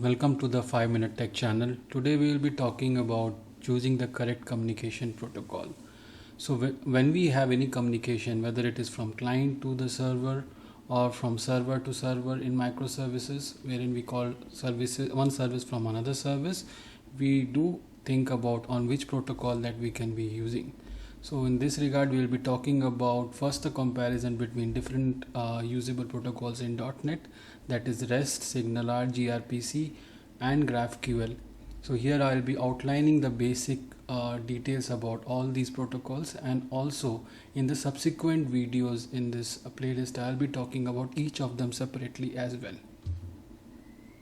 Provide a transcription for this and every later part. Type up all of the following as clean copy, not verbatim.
Welcome to the 5 Minute Tech channel. Today we will be talking about choosing the correct communication protocol. So when we have any communication, whether it is from client to the server or from server to server in microservices, wherein we call services one service from another service, we do think about on which protocol that we can be using. So in this regard, we will be talking about first the comparison between different usable protocols in .NET, that is REST, SignalR, gRPC, and GraphQL. So here I will be outlining the basic details about all these protocols, and also in the subsequent videos in this playlist I will be talking about each of them separately as well.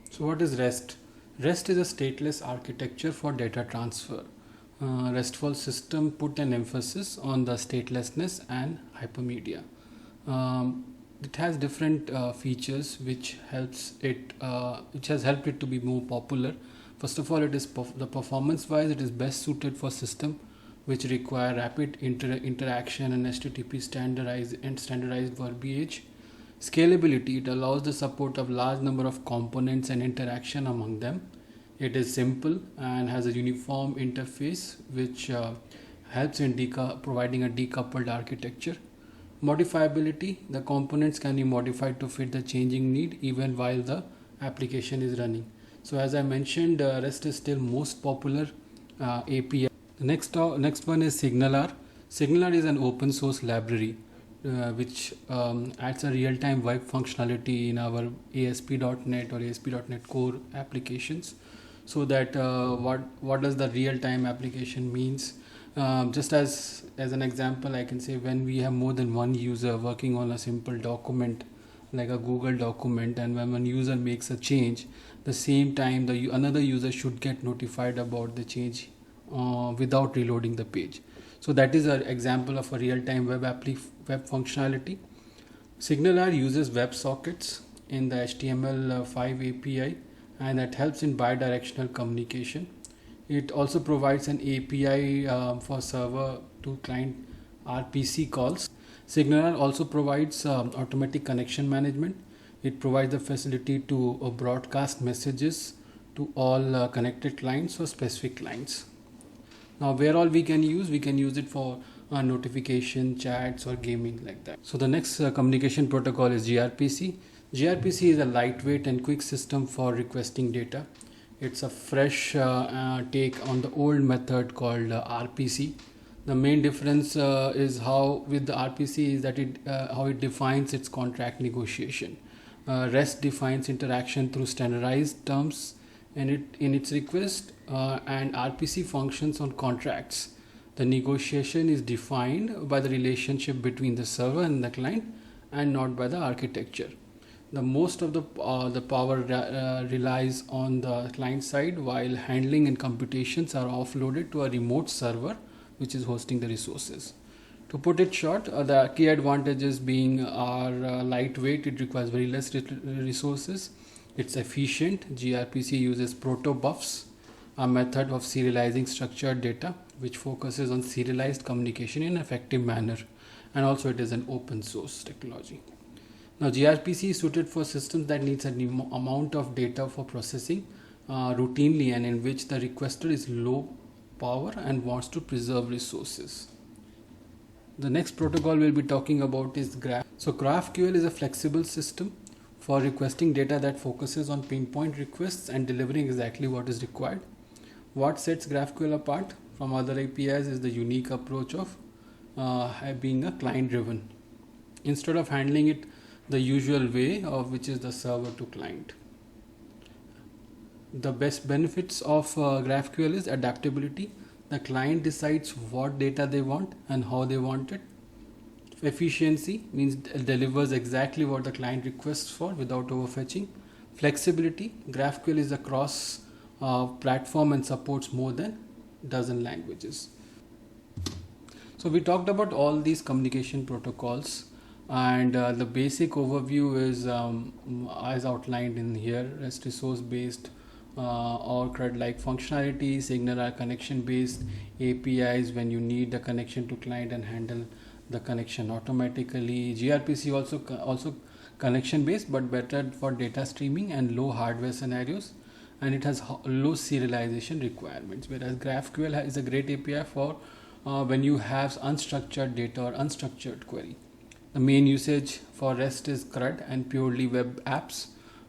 So what is REST? REST is a stateless architecture for data transfer. RESTful system put an emphasis on the statelessness and hypermedia. It has different features which has helped it to be more popular. First of all, it is the performance wise, it is best suited for system which require rapid interaction and HTTP standardized verbiage. Scalability, it allows the support of large number of components and interaction among them. It is simple and has a uniform interface which helps in providing a decoupled architecture. Modifiability, the components can be modified to fit the changing need even while the application is running. So as I mentioned, REST is still most popular API. The next one is SignalR. SignalR is an open source library which adds a real-time web functionality in our ASP.NET or ASP.NET Core applications. So that what does the real-time application means? Just as an example, I can say when we have more than one user working on a simple document like a Google document, and when one user makes a change, the same time another user should get notified about the change without reloading the page. So that is an example of a real-time web functionality. SignalR uses WebSockets in the HTML5 API, and that helps in bidirectional communication. It also provides an API for server to client RPC calls. SignalR also provides automatic connection management. It provides the facility to broadcast messages to all connected clients or specific clients. Now where all we can use it for notification, chats, or gaming like that. So the next communication protocol is gRPC. gRPC is a lightweight and quick system for requesting data. It's a fresh take on the old method called RPC. The main difference is how with the RPC is that how it defines its contract negotiation. REST defines interaction through standardized terms and in its request, and RPC functions on contracts. The negotiation is defined by the relationship between the server and the client and not by the architecture. The most of the power relies on the client side, while handling and computations are offloaded to a remote server which is hosting the resources. To put it short, the key advantages being are lightweight, it requires very less resources. It's efficient. gRPC uses protobufs, a method of serializing structured data which focuses on serialized communication in an effective manner, and also it is an open source technology. Now gRPC is suited for systems that needs an amount of data for processing routinely, and in which the requester is low power and wants to preserve resources. The next protocol we'll be talking about is Graph. So GraphQL is a flexible system for requesting data that focuses on pinpoint requests and delivering exactly what is required. What sets GraphQL apart from other APIs is the unique approach of being a client driven instead of handling it the usual way, of which is the server to client. The best benefits of GraphQL is adaptability. The client decides what data they want and how they want it. Efficiency means it delivers exactly what the client requests for without overfetching. Flexibility, GraphQL is a cross platform and supports more than a dozen languages. So we talked about all these communication protocols, and the basic overview is as outlined in here: REST resource based or CRUD like functionality, SignalR connection based APIs when you need the connection to client and handle the connection automatically. gRPC also connection based but better for data streaming and low hardware scenarios, and it has low serialization requirements, whereas GraphQL is a great API for when you have unstructured data or unstructured query. The main usage for REST is CRUD and purely web apps.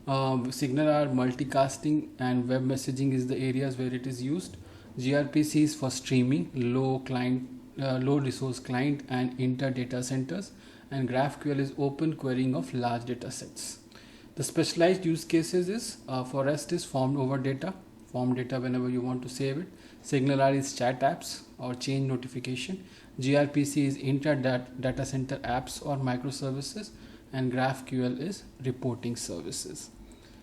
SignalR multicasting and web messaging is the areas where it is used. gRPC is for streaming, low resource client and inter data centers, and GraphQL is open querying of large data sets. The specialized use cases is for REST is form over data, form data whenever you want to save it. SignalR is chat apps or change notification. gRPC is inter data center apps or microservices, and GraphQL is reporting services.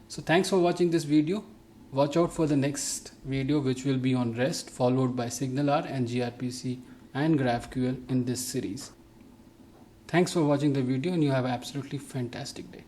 So thanks for watching this video. Watch out for the next video, which will be on REST, followed by SignalR and gRPC and GraphQL in this series. Thanks for watching the video, and you have an absolutely fantastic day.